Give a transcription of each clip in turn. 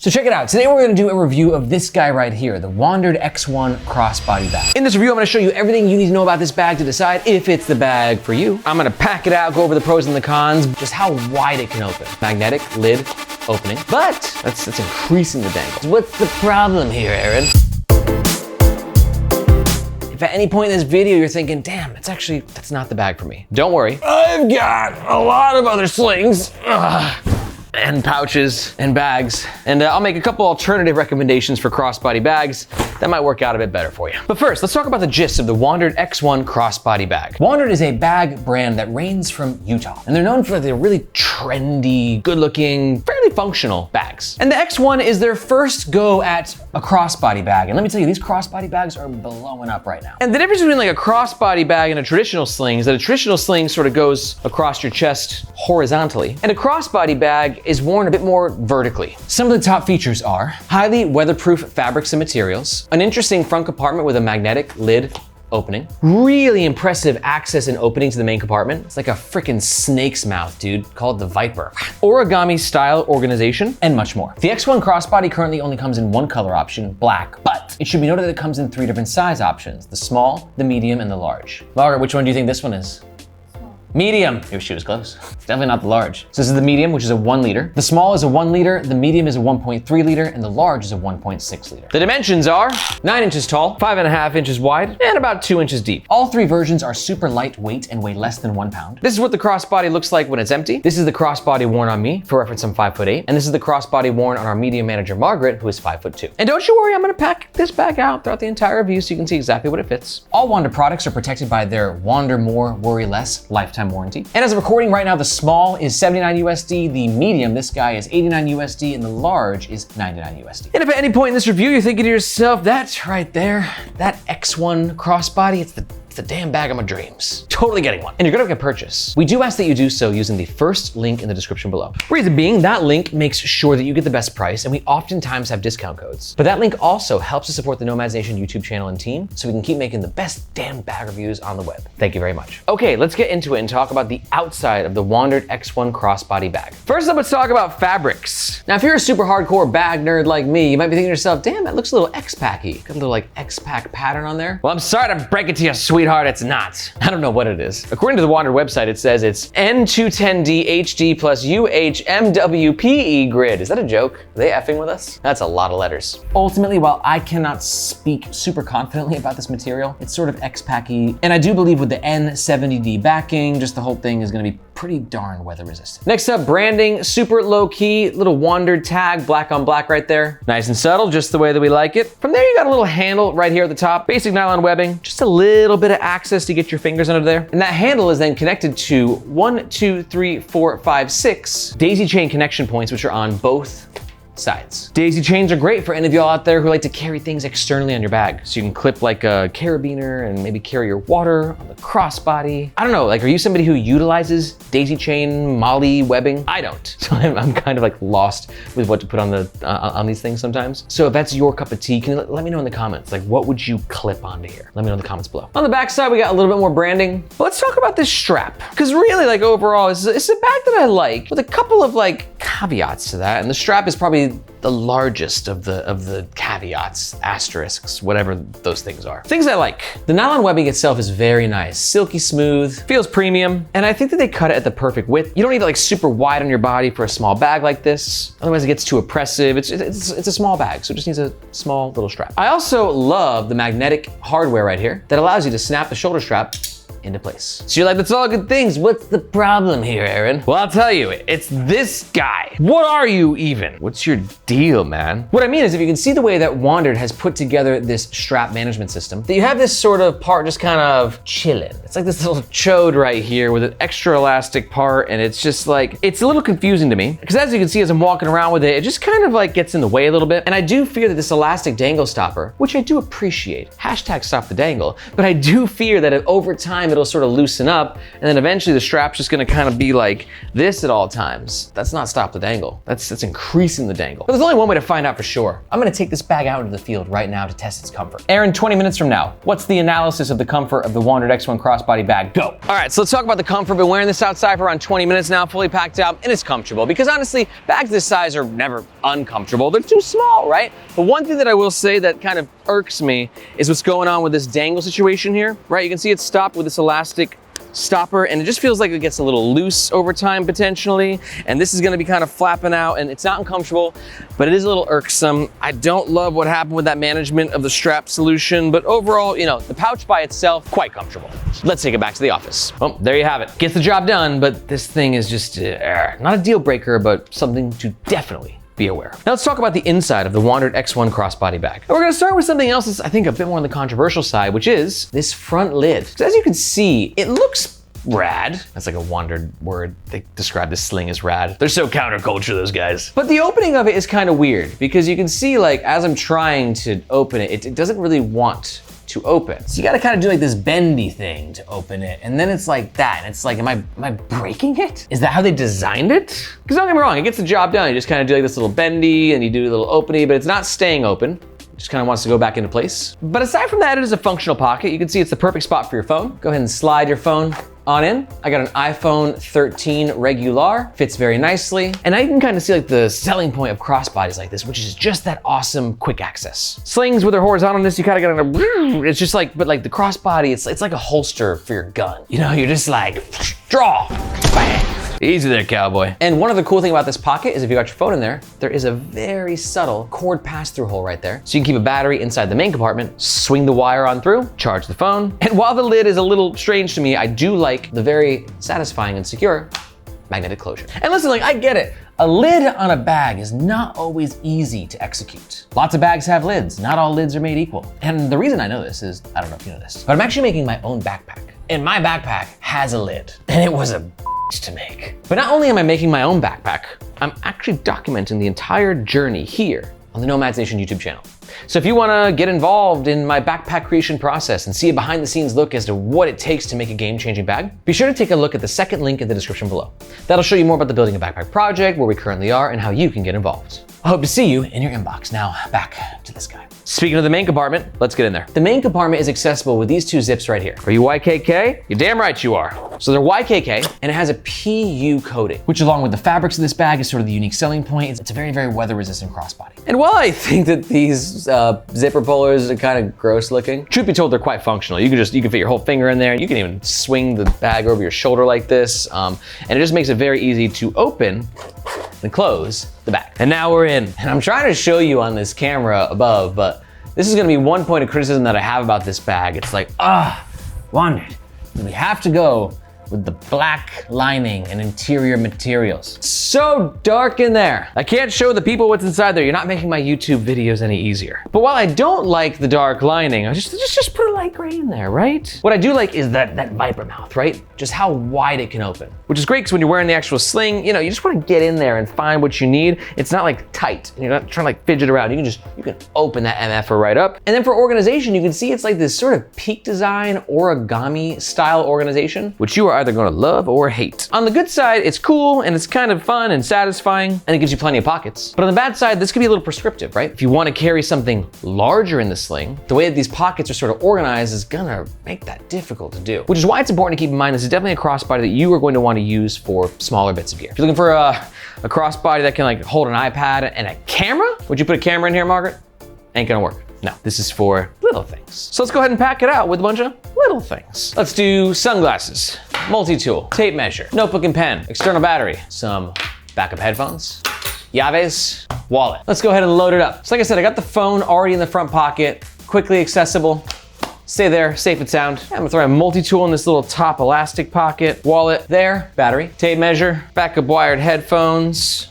So check it out. Today we're gonna do a review of this guy right here, the WANDRD X1 Crossbody bag. In this review, I'm gonna show you everything you need to know about this bag to decide if it's the bag for you. I'm gonna pack it out, go over the pros and the cons, just how wide it can open. Magnetic lid opening, but that's increasing the dangles. What's the problem here, Aaron? If at any point in this video you're thinking, damn, that's not the bag for me, don't worry. I've got a lot of other slings. And pouches and bags. And I'll make a couple alternative recommendations for crossbody bags that might work out a bit better for you. But first, let's talk about the gist of the WANDRD X1 Crossbody bag. WANDRD is a bag brand that reigns from Utah, and they're known for their really trendy, good-looking, fairly functional bags. And the X1 is their first go at a crossbody bag. And let me tell you, these crossbody bags are blowing up right now. And the difference between like a crossbody bag and a traditional sling is that a traditional sling sort of goes across your chest horizontally, and a crossbody bag is worn a bit more vertically. Some of the top features are highly weatherproof fabrics and materials, an interesting front compartment with a magnetic lid opening, really impressive access and opening to the main compartment. It's like a freaking snake's mouth, dude. Call it the Viper. Origami-style organization, and much more. The X1 Crossbody currently only comes in one color option, black, but it should be noted that it comes in 3 different size options, the small, the medium, and the large. Margaret, which one do you think this one is? Medium. She was close. It's definitely not the large. So this is the medium, which is a 1 liter. The small is a 1 liter, the medium is a 1.3 liter, and the large is a 1.6 liter. The dimensions are 9 inches tall, 5.5 inches wide, and about 2 inches deep. All 3 versions are super lightweight and weigh less than 1 pound. This is what the crossbody looks like when it's empty. This is the crossbody worn on me. For reference, I'm 5'8", and this is the crossbody worn on our media manager, Margaret, who is 5'2". And don't you worry, I'm gonna pack this bag out throughout the entire review so you can see exactly what it fits. All WANDRD products are protected by their Wander More, Worry Less lifetime warranty. And as of recording right now, the small is 79 USD, the medium, this guy, is 89 USD, and the large is 99 USD. And if at any point in this review you're thinking to yourself, that's right there, that X1 crossbody, it's the damn bag of my dreams. Totally getting one. And you're gonna make a purchase. We do ask that you do so using the first link in the description below. Reason being, that link makes sure that you get the best price, and we oftentimes have discount codes. But that link also helps to support the Nomads Nation YouTube channel and team, so we can keep making the best damn bag reviews on the web. Thank you very much. Okay, let's get into it and talk about the outside of the WANDRD X1 Crossbody bag. First up, let's talk about fabrics. Now, if you're a super hardcore bag nerd like me, you might be thinking to yourself, damn, that looks a little X-Packy. Got a little like X-Pack pattern on there. Well, I'm sorry to break it to you, sweetheart, it's not. I don't know what it is. According to the WANDRD website, it says it's N210D HD plus UHMWPE grid. Is that a joke? Are they effing with us? That's a lot of letters. Ultimately, while I cannot speak super confidently about this material, it's sort of X-Packy, and I do believe with the N70D backing, just the whole thing is gonna be pretty darn weather resistant. Next up, branding, super low key, little WANDRD tag, black on black right there. Nice and subtle, just the way that we like it. From there, you got a little handle right here at the top, basic nylon webbing, just a little bit of access to get your fingers under there. And that handle is then connected to 1, 2, 3, 4, 5, 6 daisy chain connection points, which are on both sides. Daisy chains are great for any of y'all out there who like to carry things externally on your bag. So you can clip like a carabiner and maybe carry your water on the crossbody. I don't know, like, are you somebody who utilizes daisy chain, molly webbing? I don't. So I'm kind of like lost with what to put on the on these things sometimes. So if that's your cup of tea, can you let me know in the comments, like, what would you clip onto here? Let me know in the comments below. On the back side, we got a little bit more branding. But let's talk about this strap. Because really, like, overall, it's a bag that I like with a couple of like caveats to that. And the strap is probably the largest of the caveats, asterisks, whatever those things are. Things I like. The nylon webbing itself is very nice. Silky smooth, feels premium, and I think that they cut it at the perfect width. You don't need it like super wide on your body for a small bag like this. Otherwise it gets too oppressive. It's a small bag, so it just needs a small little strap. I also love the magnetic hardware right here that allows you to snap the shoulder strap into place. So you're like, that's all good things. What's the problem here, Aaron? Well, I'll tell you, it's this guy. What are you even? What's your deal, man? What I mean is, if you can see the way that WANDRD has put together this strap management system, that you have this sort of part just kind of chilling. It's like this little chode right here with an extra elastic part, and it's just like, it's a little confusing to me, because as you can see, as I'm walking around with it, it just kind of like gets in the way a little bit. And I do fear that this elastic dangle stopper, which I do appreciate, hashtag stop the dangle, but I do fear that over time, time, it'll sort of loosen up, and then eventually the strap's just gonna kind of be like this at all times. That's not stop the dangle. That's increasing the dangle. But there's only one way to find out for sure. I'm gonna take this bag out into the field right now to test its comfort. Aaron, 20 minutes from now, what's the analysis of the comfort of the WANDRD X1 Crossbody bag? Go. All right, so let's talk about the comfort. Been wearing this outside for around 20 minutes now, fully packed out, and it's comfortable. Because honestly, bags this size are never uncomfortable. They're too small, right? But one thing that I will say that kind of irks me is what's going on with this dangle situation here, right? You can see it's stopped with this elastic stopper, and it just feels like it gets a little loose over time potentially, and this is going to be kind of flapping out, and it's not uncomfortable, but it is a little irksome. I don't love what happened with that management of the strap solution, but overall, you know, the pouch by itself, quite comfortable. Let's take it back to the office. Well, there you have it. Gets the job done, but this thing is just not a deal breaker, but something to definitely be aware of. Now let's talk about the inside of the WANDRD X1 Crossbody bag. And we're gonna start with something else that's I think a bit more on the controversial side, which is this front lid. So as you can see, it looks rad. That's like a WANDRD word. They describe this sling as rad. They're so counterculture, those guys. But the opening of it is kind of weird because you can see like as I'm trying to open it, it doesn't really want to open. So you gotta kind of do like this bendy thing to open it. And then it's like that. And it's like, am I breaking it? Is that how they designed it? Because don't get me wrong, it gets the job done. You just kind of do like this little bendy and you do a little openy, but it's not staying open. It just kind of wants to go back into place. But aside from that, it is a functional pocket. You can see it's the perfect spot for your phone. Go ahead and slide your phone on in. I got an iPhone 13 regular, fits very nicely. And now you can kind of see like the selling point of crossbodies like this, which is just that awesome quick access. Slings with their horizontalness, you kind of gotta, it's just like, but like the crossbody, it's like a holster for your gun. You know, you're just like, draw, bang. Easy there, cowboy. And one other cool thing about this pocket is if you got your phone in there, there is a very subtle cord pass-through hole right there. So you can keep a battery inside the main compartment, swing the wire on through, charge the phone. And while the lid is a little strange to me, I do like the very satisfying and secure magnetic closure. And listen, like I get it. A lid on a bag is not always easy to execute. Lots of bags have lids. Not all lids are made equal. And the reason I know this is, I don't know if you know this, but I'm actually making my own backpack. And my backpack has a lid. And it was a to make. But not only am I making my own backpack, I'm actually documenting the entire journey here on the Nomads Nation YouTube channel. So if you wanna get involved in my backpack creation process and see a behind the scenes look as to what it takes to make a game-changing bag, be sure to take a look at the second link in the description below. That'll show you more about the Building a Backpack project, where we currently are, and how you can get involved. I hope to see you in your inbox. Now, back to this guy. Speaking of the main compartment, let's get in there. The main compartment is accessible with these two zips right here. Are you YKK? You're damn right you are. So they're YKK, and it has a PU coating, which along with the fabrics of this bag is sort of the unique selling point. It's a very, very weather-resistant crossbody. And while I think that these zipper pullers are kind of gross looking, truth be told, they're quite functional. You can fit your whole finger in there. You can even swing the bag over your shoulder like this. And it just makes it very easy to open and close the bag. And now we're in. And I'm trying to show you on this camera above, but this is gonna be one point of criticism that I have about this bag. It's like, WANDRD, we have to go with the black lining and interior materials. It's so dark in there. I can't show the people what's inside there. You're not making my YouTube videos any easier. But while I don't like the dark lining, I just put a light gray in there, right? What I do like is that viper mouth, right? Just how wide it can open, which is great because when you're wearing the actual sling, you know, you just want to get in there and find what you need. It's not like tight and you're not trying to like fidget around. You can open that MFer right up. And then for organization, you can see it's like this sort of peak design origami style organization, which you are either going to love or hate. On the good side, it's cool and it's kind of fun and satisfying and it gives you plenty of pockets. But on the bad side, this could be a little prescriptive, right? If you want to carry something larger in the sling, the way that these pockets are sort of organized is gonna make that difficult to do. Which is why it's important to keep in mind this is definitely a crossbody that you are going to want to use for smaller bits of gear. If you're looking for a crossbody that can like hold an iPad and a camera, would you put a camera in here, Margaret? Ain't gonna work. No, this is for little things. So let's go ahead and pack it out with a bunch of little things. Let's do sunglasses, multi-tool, tape measure, notebook and pen, external battery, some backup headphones, llaves, wallet. Let's go ahead and load it up. So like I said, I got the phone already in the front pocket, quickly accessible. Stay there, safe and sound. I'm gonna throw a multi-tool in this little top elastic pocket, wallet there, battery, tape measure, backup wired headphones,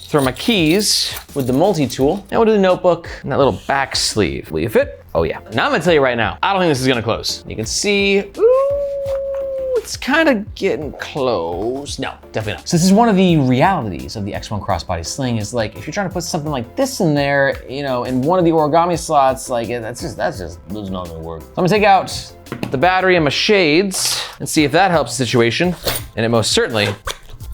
throw my keys with the multi-tool, and we'll do the notebook and that little back sleeve. Will you fit? Oh yeah. Now I'm gonna tell you right now, I don't think this is gonna close. You can see, ooh, it's kind of getting close. No, definitely not. So this is one of the realities of the X1 Crossbody sling is like, if you're trying to put something like this in there, you know, in one of the origami slots, like that's just, that's not gonna work. So I'm gonna take out the battery and my shades and see if that helps the situation. And it most certainly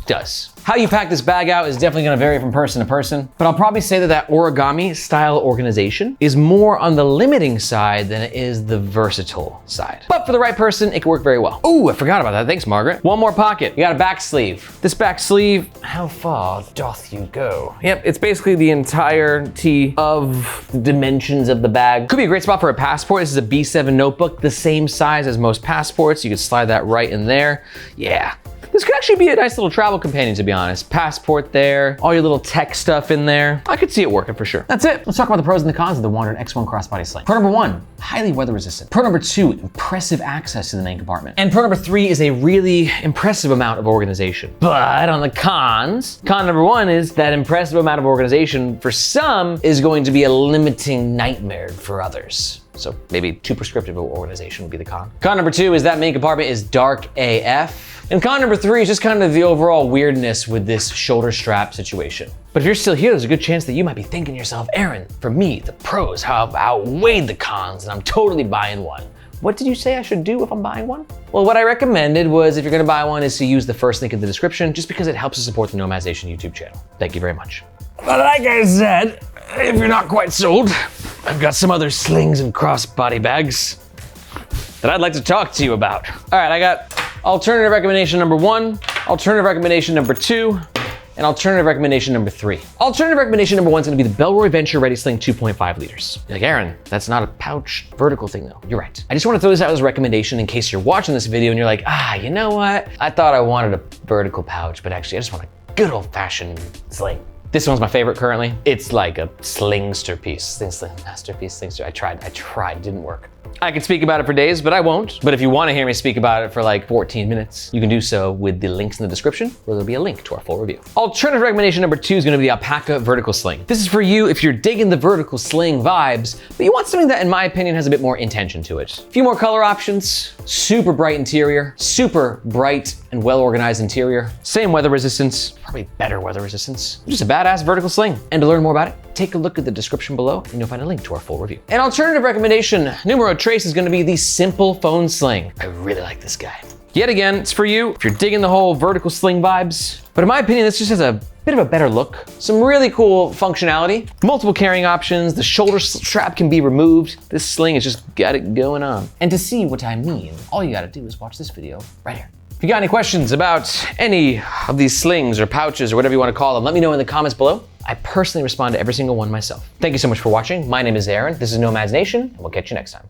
does. How you pack this bag out is definitely gonna vary from person to person, but I'll probably say that origami style organization is more on the limiting side than it is the versatile side. But for the right person, it can work very well. Ooh, I forgot about that. Thanks, Margaret. One more pocket. You got a back sleeve. This back sleeve, how far doth you go? Yep, it's basically the entirety of the dimensions of the bag. Could be a great spot for a passport. This is a B7 notebook, the same size as most passports. You could slide that right in there. Yeah. This could actually be a nice little travel companion, to be honest. Passport there, all your little tech stuff in there. I could see it working for sure. That's it. Let's talk about the pros and the cons of the WANDRD X1 Crossbody sling. Pro number 1, highly weather resistant. Pro number 2, impressive access to the main compartment. And pro number 3 is a really impressive amount of organization. But on the cons, con number 1 is that impressive amount of organization for some is going to be a limiting nightmare for others. So maybe too prescriptive of organization would be the con. Con number 2 is that main compartment is dark AF. And con number 3 is just kind of the overall weirdness with this shoulder strap situation. But if you're still here, there's a good chance that you might be thinking to yourself, Aaron, for me, the pros have outweighed the cons and I'm totally buying one. What did you say I should do if I'm buying one? Well, what I recommended was, if you're gonna buy one, is to use the first link in the description, just because it helps to support the Nomads Nation YouTube channel. Thank you very much. But like I said, if you're not quite sold, I've got some other slings and crossbody bags that I'd like to talk to you about. All right, I got alternative recommendation number 1, alternative recommendation number 2, and alternative recommendation number 3. Alternative recommendation number 1 is gonna be the Bellroy Venture Ready Sling 2.5 liters. You're like, Aaron, that's not a pouch vertical thing though. You're right. I just wanna throw this out as a recommendation in case you're watching this video and you're like, you know what? I thought I wanted a vertical pouch, but actually I just want a good old fashioned sling. This one's my favorite currently. It's like a slingster piece. Sling masterpiece, slingster. I tried, didn't work. I could speak about it for days, but I won't. But if you want to hear me speak about it for like 14 minutes, you can do so with the links in the description, where there'll be a link to our full review. Alternative recommendation number 2 is gonna be the alpaca vertical sling. This is for you if you're digging the vertical sling vibes, but you want something that, in my opinion, has a bit more intention to it. A few more color options, super bright interior, super bright and well-organized interior, same weather resistance, probably better weather resistance. Just a badass vertical sling. And to learn more about it, take a look at the description below and you'll find a link to our full review. An alternative recommendation, numero trace, is gonna be the simple phone sling. I really like this guy. Yet again, it's for you if you're digging the whole vertical sling vibes. But in my opinion, this just has a bit of a better look. Some really cool functionality, multiple carrying options, the shoulder strap can be removed. This sling has just got it going on. And to see what I mean, all you gotta do is watch this video right here. If you got any questions about any of these slings or pouches or whatever you want to call them, let me know in the comments below. I personally respond to every single one myself. Thank you so much for watching. My name is Aaron. This is Nomads Nation, and we'll catch you next time.